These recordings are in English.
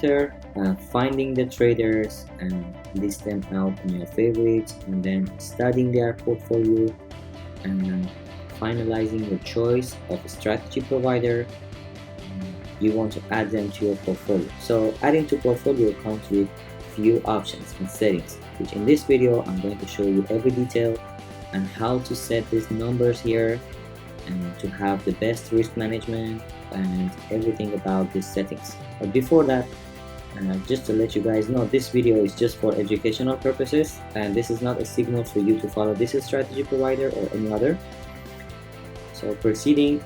after finding the traders and list them out in your favorites, and then studying their portfolio and finalizing your choice of a strategy provider, you want to add them to your portfolio. So adding to portfolio comes with few options and settings, which in this video I'm going to show you every detail and how to set these numbers here and to have the best risk management and everything about these settings. But before that, just to let you guys know, this video is just for educational purposes, and this is not a signal for you to follow this strategy provider or any other. So proceeding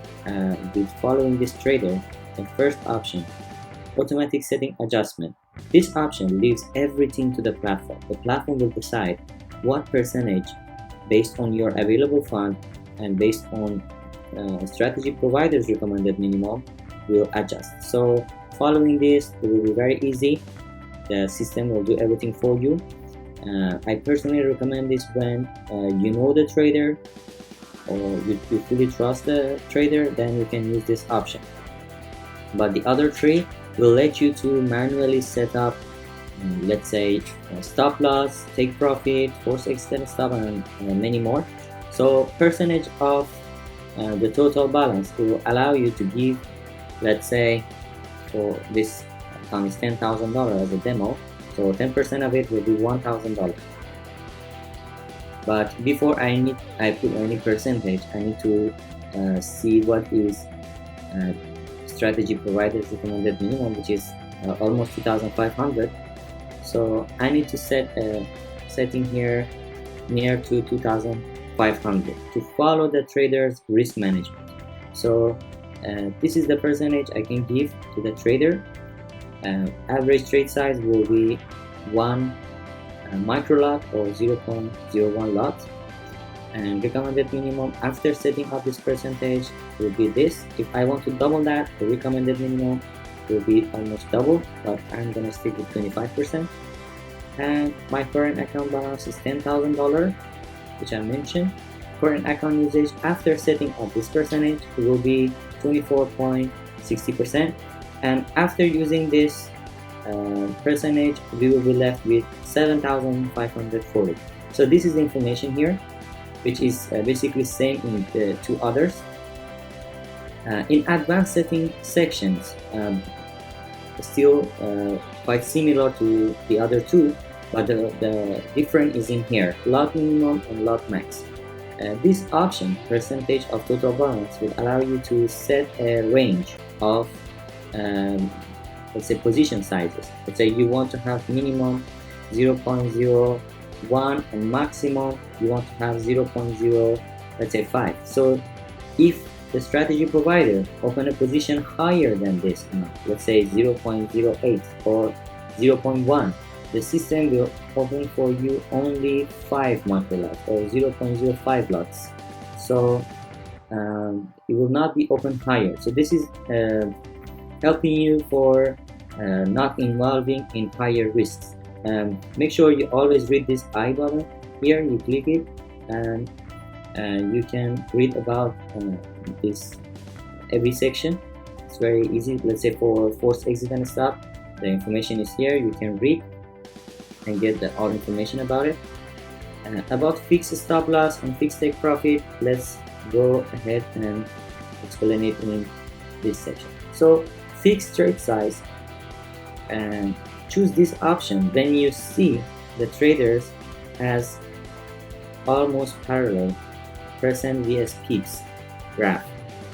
with following this trader, the first option, automatic setting adjustment. This option leaves everything to the platform. The platform will decide what percentage based on your available fund and based on strategy providers recommended minimum will adjust. So following this, it will be very easy. The system will do everything for you. I personally recommend this when you know the trader or you fully trust the trader, then you can use this option. But the other three will let you to manually set up, let's say, stop loss, take profit, force exit stop, and many more. So percentage of the total balance, it will allow you to give, let's say, for this account is $10,000 as a demo, so 10% of it will be $1,000. But before I put any percentage, I need to see what is strategy providers recommended minimum, which is almost 2,500. So I need to set a setting here near to 2,500 to follow the trader's risk management. So this is the percentage I can give to the trader. Average trade size will be 1 micro lot or 0.01 lot, and recommended minimum after setting up this percentage will be this. If I want to double that, the recommended minimum will be almost double, but I'm gonna stick with 25%. And my current account balance is $10,000, which I mentioned. Current account usage after setting up this percentage will be 24.60%, and after using this percentage, we will be left with 7,540. So this is the information here, which is basically same in the two others. In advanced setting sections, still quite similar to the other two, but the difference is in here, lot minimum and lot max. This option, percentage of total balance, will allow you to set a range of let's say position sizes. Let's say you want to have minimum 0.01 and maximum you want to have 0.0, let's say 5. So if the strategy provider open a position higher than this amount, let's say 0.08 or 0.1, the system will open for you only 5 micro lots or 0.05 lots. So it will not be open higher. So this is helping you for not involving in higher risks. Make sure you always read this I button here. You click it and you can read about this every section. It's very easy. Let's say for force exit and stop, the information is here. You can read and get all information about it. About fixed stop loss and fixed take profit, let's go ahead and explain it in this section. So fixed trade size, and choose this option when you see the traders as almost parallel percent vs pips graph.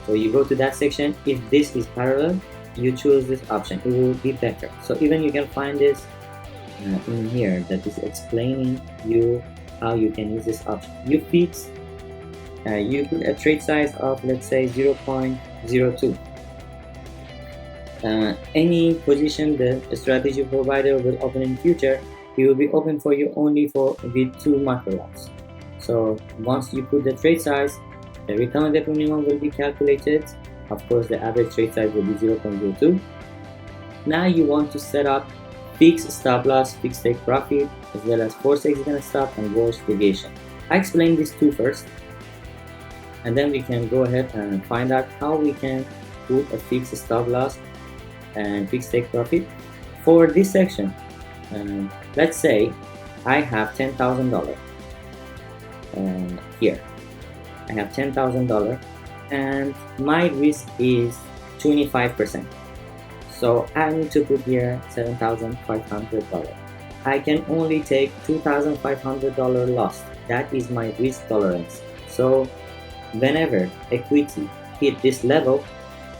So you go to that section. If this is parallel, you choose this option, it will be better. So even you can find this in here that is explaining you how you can use this option. You fix, you put a trade size of, let's say, 0.02. Any position the strategy provider will open in future, it will be open for you only with 2 macro lots. So once you put the trade size, the recommended minimum will be calculated. Of course, the average trade size will be 0.02. Now you want to set up fixed stop loss, fixed take profit, as well as force exit and stop and worst deviation. I explained these two first, and then we can go ahead and find out how we can put a fixed stop loss and fixed take profit. For this section, let's say I have $10,000 here. I have $10,000 and my risk is 25%. So I need to put here $7,500. I can only take $2,500 loss. That is my risk tolerance. So whenever equity hit this level,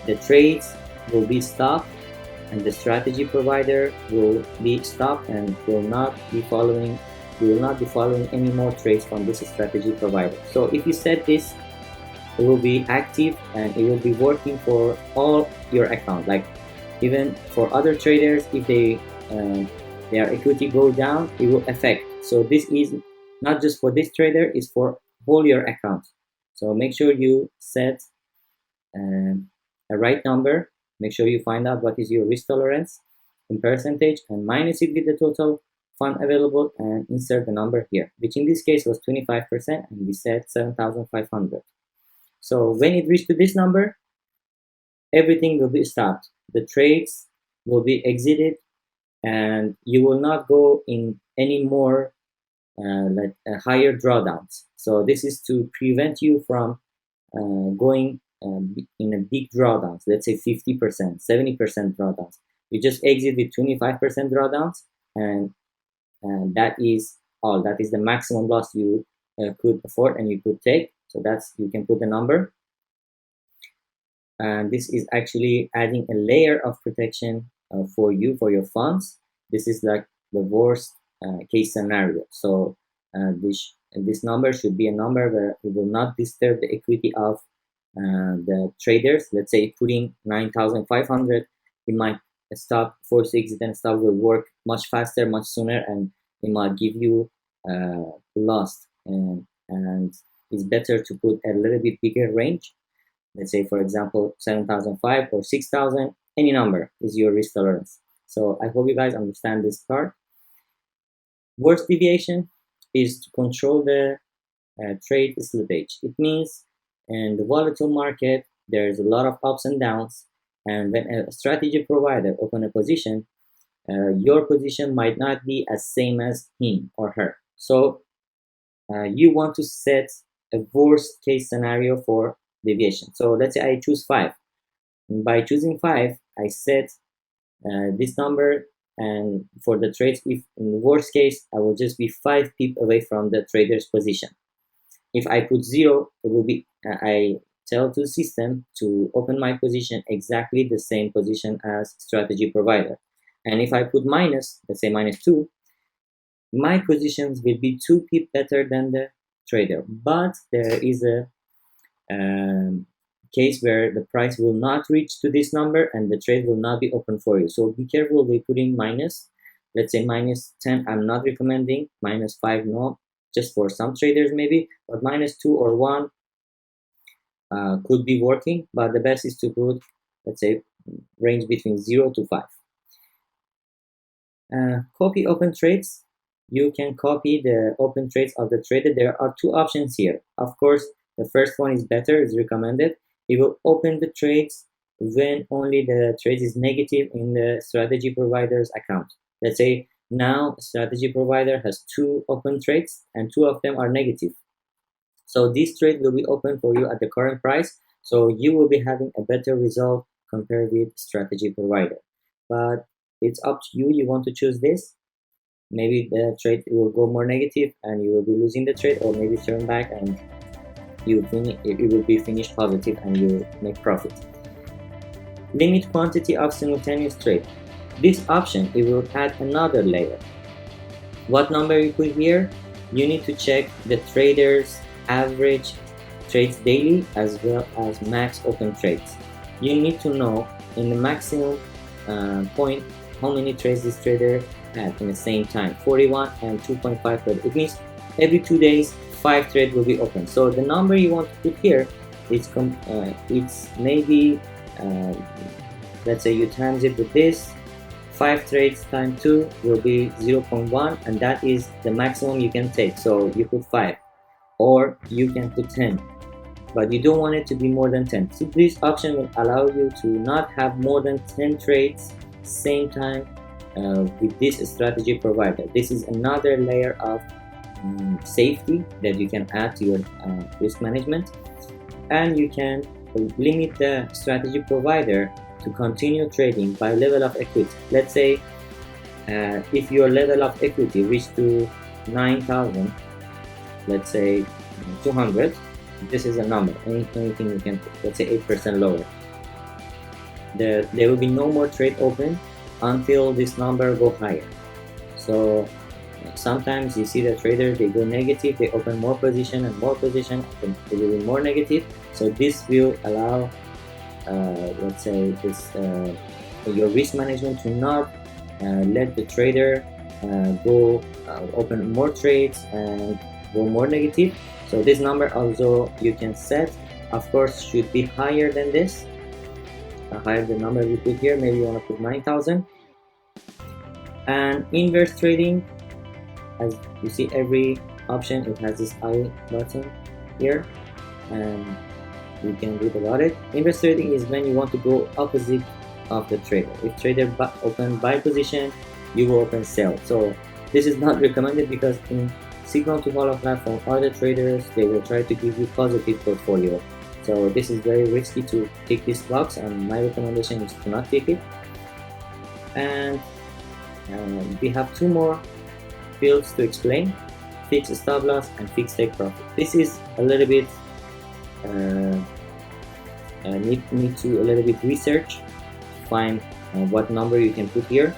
the trades will be stopped and the strategy provider will be stopped and will not be following any more trades from this strategy provider. So if you set this, it will be active and it will be working for all your accounts. Like even for other traders, if their equity go down, it will affect. So this is not just for this trader, it's for all your accounts. So make sure you set a right number. Make sure you find out what is your risk tolerance in percentage and minus it with the total fund available and insert the number here, which in this case was 25%, and we said 7,500. So when it reaches to this number, everything will be stopped. The trades will be exited and you will not go in any more higher drawdowns. So this is to prevent you from going in a big drawdowns, let's say 50%, 70% drawdowns. You just exit with 25% drawdowns, and that is all. That is the maximum loss you could afford and you could take. So that's, you can put the number. And this is actually adding a layer of protection for you, for your funds. This is like the worst case scenario. So this number should be a number where it will not disturb the equity of the traders. Let's say putting 9,500, it might stop, force exit and stop will work much faster, much sooner, and it might give you loss. And it's better to put a little bit bigger range. Let's say, for example, 7,500 or 6,000, any number is your risk tolerance. So I hope you guys understand this part. Worst deviation is to control the trade slippage. It means in the volatile market, there's a lot of ups and downs. And when a strategy provider open a position, your position might not be as same as him or her. So you want to set a worst case scenario for deviation. So let's say I choose 5. And by choosing 5, I set this number, and for the trades, if in the worst case, I will just be 5 pip away from the trader's position. If I put 0, it will be I tell to the system to open my position exactly the same position as strategy provider. And if I put minus, let's say -2, my positions will be 2 pip better than the trader. But there is a case where the price will not reach to this number and the trade will not be open for you. So be careful with putting minus. Let's say -10, I'm not recommending. -5, no, just for some traders maybe. But -2 or 1 could be working. But the best is to put, let's say, range between 0 to 5. Copy open trades. You can copy the open trades of the trader. There are 2 options here. Of course, the first one is better, is recommended. It will open the trades when only the trade is negative in the strategy provider's account. Let's say now strategy provider has 2 open trades and 2 of them are negative. So this trade will be open for you at the current price. So you will be having a better result compared with strategy provider. But it's up to you. You want to choose this. Maybe the trade will go more negative and you will be losing the trade, or maybe turn back and it will be finished positive and you will make profit. Limit quantity of simultaneous trade. This option, it will add another layer. What number you put here? You need to check the trader's average trades daily as well as max open trades. You need to know in the maximum point how many trades this trader had in the same time, 41 and 2.5 trades. It means every 2 days 5 trades will be open. So the number you want to put here is it's maybe let's say you times it with this, 5 trades times 2 will be 0.1, and that is the maximum you can take. So you put 5, or you can put 10, but you don't want it to be more than 10. So this option will allow you to not have more than 10 trades same time with this strategy provider. This is another layer of safety that you can add to your risk management, and you can limit the strategy provider to continue trading by level of equity. Let's say if your level of equity reached to 9,000, let's say 200, this is a number, anything you can put, let's say 8% lower. There will be no more trade open until this number go higher. So sometimes you see the traders, they go negative, they open more position and more position, and it will be more negative. So this will allow, let's say, this your risk management to not let the trader go open more trades and go more negative. So this number also you can set, of course, should be higher than this. Higher the number we put here, maybe you want to put 9,000. And inverse trading, as you see, every option it has this I button here, and you can read about it. Inverse trading is when you want to go opposite of the trader. If trader open buy position, you will open sell. So this is not recommended, because in signal to follow platform, other traders, they will try to give you positive portfolio. So this is very risky to take this box, and my recommendation is to not take it. And we have two more fields to explain: fixed stop loss and fixed take profit. This is a little bit need to a little bit research to find what number you can put here.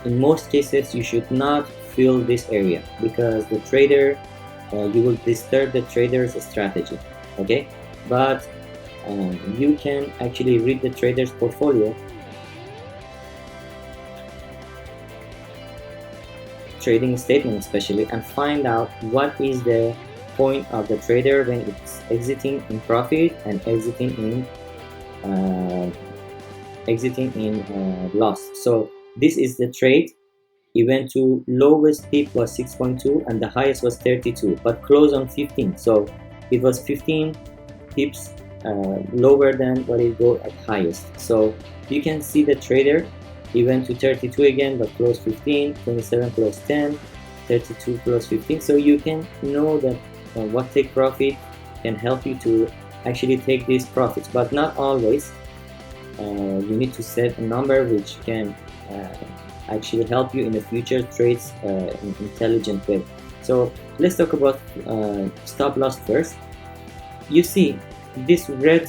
In most cases, you should not fill this area, because the trader, you will disturb the trader's strategy. Okay, but you can actually read the trader's portfolio, trading statement especially, and find out what is the point of the trader when it's exiting in profit and exiting in loss. So this is the trade. It went to lowest peak was 6.2 and the highest was 32, but closed on 15. So it was 15 pips lower than what it go at highest. So you can see the trader, he went to 32 again, but closed 15, 27 closed 10, 32 closed 15. So you can know that what take profit can help you to actually take these profits, but not always. You need to set a number which can actually help you in the future trades in an intelligent way. So let's talk about stop loss first. You see this red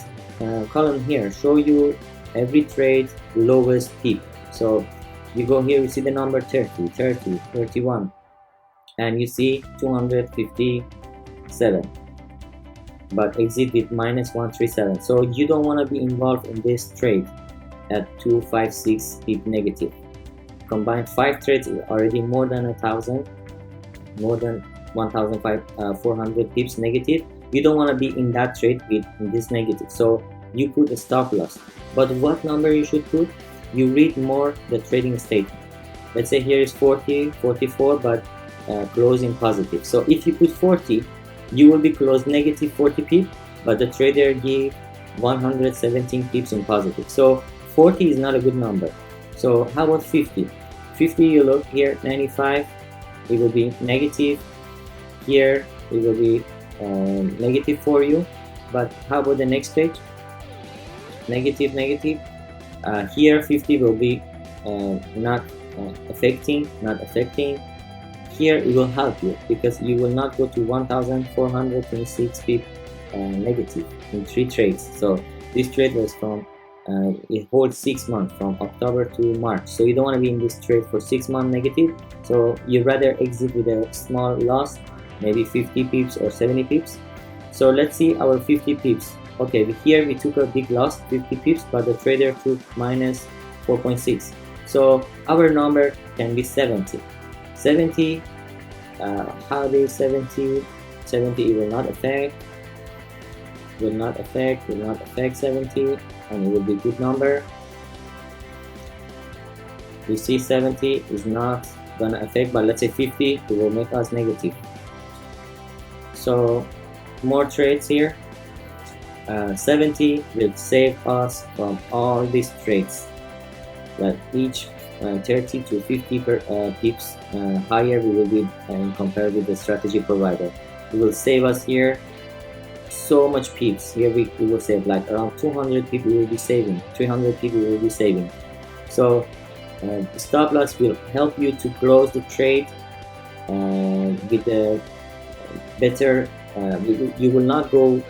column here show you every trade lowest peak. So you go here, you see the number 30, 30, 31, and you see 257, but exit with minus 137. So you don't want to be involved in this trade at 256 pip negative. Combined 5 trades is already more than 1,000, more than 1,400 pips negative. You don't want to be in that trade with this negative, so you put a stop loss. But what number you should put? You read more the trading statement. Let's say here is 40, 44, but closing positive. So if you put 40, you will be closed negative 40 pips, but the trader give 117 pips in positive. So 40 is not a good number. So how about 50? 50, you look here, 95, it will be negative. Here it will be negative for you. But how about the next page? Negative, negative. Here 50 will be not affecting. Here it will help you, because you will not go to 1,426 pip negative in 3 trades. So this trade was from it holds 6 months, from October to March. So you don't want to be in this trade for 6 months negative. So you rather exit with a small loss, maybe 50 pips or 70 pips. So let's see our 50 pips. Okay, here we took a big loss, 50 pips, but the trader took minus 4.6. So our number can be 70. 70, how do 70? 70 it will not affect, will not affect 70, and it will be a good number. You see 70 is not gonna affect, but let's say 50, it will make us negative. So more trades here. 70 will save us from all these trades. That each 30 to 50 pips higher we will be compared with the strategy provider. It will save us here so much pips. Here we will save like around 200 pips we will be saving, 300 pips we will be saving. So stop loss will help you to close the trade with a better, you will not go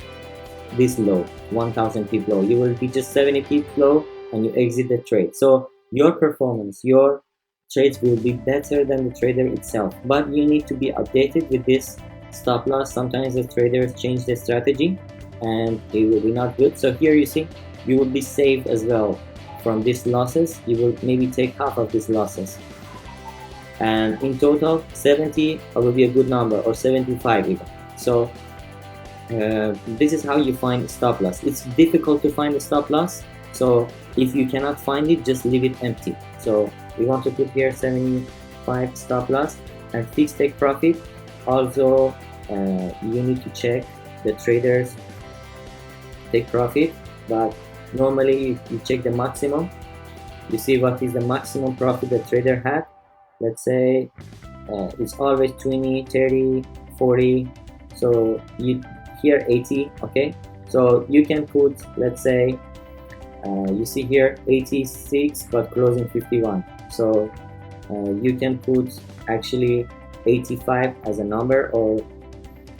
this low, 1000 pip low. You will be just 70 pip low and you exit the trade. So your performance, your trades will be better than the trader itself, but you need to be updated with this stop loss. Sometimes the traders change their strategy and it will be not good. So here you see you will be saved as well from these losses. You will maybe take half of these losses, and in total 70 will be a good number, or 75 even. So this is how you find stop loss. It's difficult to find a stop loss, so if you cannot find it, just leave it empty. So we want to put here 75 stop loss and fixed take profit. Also you need to check the traders take profit, but normally you check the maximum. You see what is the maximum profit the trader had. Let's say it's always 20, 30, 40. So you here 80. Okay, so you can put, let's say you see here 86 but closing 51. So you can put actually 85 as a number, or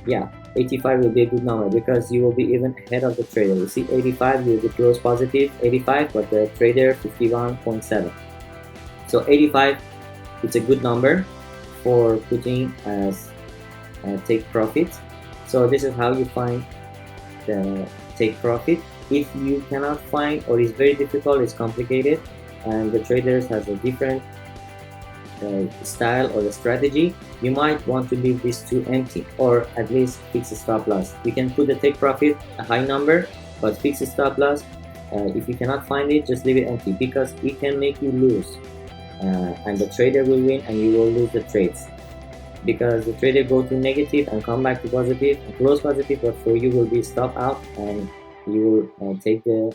yeah, 85 will be a good number because you will be even ahead of the trader. You see 85, you will be close positive 85, but the trader 51.7. So 85, it's a good number for putting as take profit. So this is how you find the take profit. If you cannot find, or it's very difficult, it's complicated, and the traders has a different style or the strategy, you might want to leave these two empty, or at least fix a stop loss. You can put the take profit a high number, but fix a stop loss. If you cannot find it, just leave it empty, because it can make you lose, and the trader will win and you will lose the trades, because the trader go to negative and come back to positive and close positive, but for you will be stop out and you will take the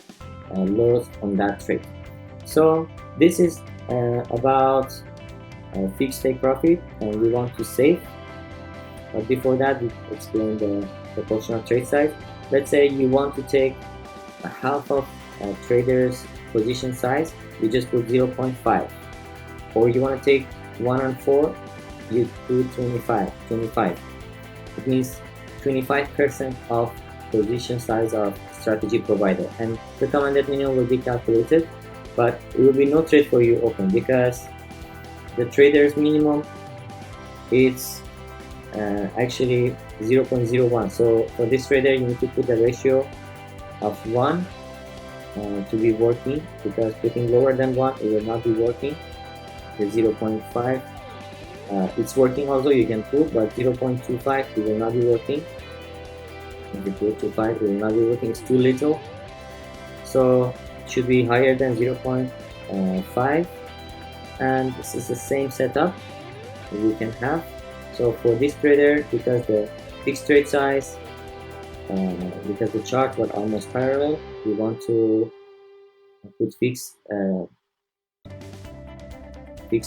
loss on that trade. So this is about fixed take profit, and we want to save. But before that, we explain the proportional trade size. Let's say you want to take a half of trader's position size, you just put 0.5, or you want to take 1 and 4, you put 25. It means 25% of position size of strategy provider, and recommended minimum will be calculated, but it will be no trade for you open, because the trader's minimum it's actually 0.01. so for this trader you need to put the ratio of 1 to be working, because putting lower than 1 it will not be working. The 0.5 it's working also, you can put, but 0.25 it will not be working. If you put 0.25 it will not be working, it's too little, so it should be higher than 0.5. and this is the same setup you can have. So for this trader, because the fixed trade size, because the chart was almost parallel, we want to put fixed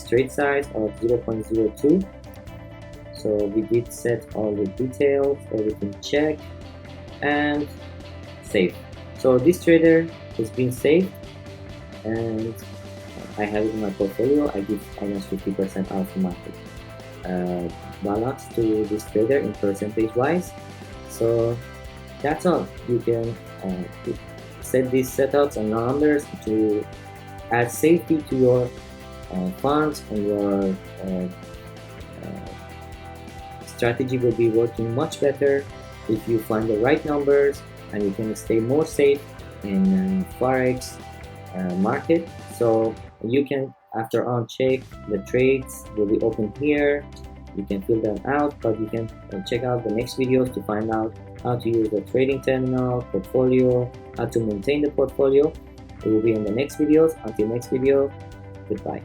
trade size of 0.02. So we did set all the details, everything checked, and save. So this trader has been saved, and I have it in my portfolio. I give almost 50% out of my balance to this trader in percentage wise. So that's all. You can set these setups and numbers to add safety to your funds, and your strategy will be working much better if you find the right numbers, and you can stay more safe in Forex market. So you can after on check the trades will be open here, you can fill them out, but you can check out the next videos to find out how to use the trading terminal, portfolio, how to maintain the portfolio. It will be in the next videos. Until next video, goodbye.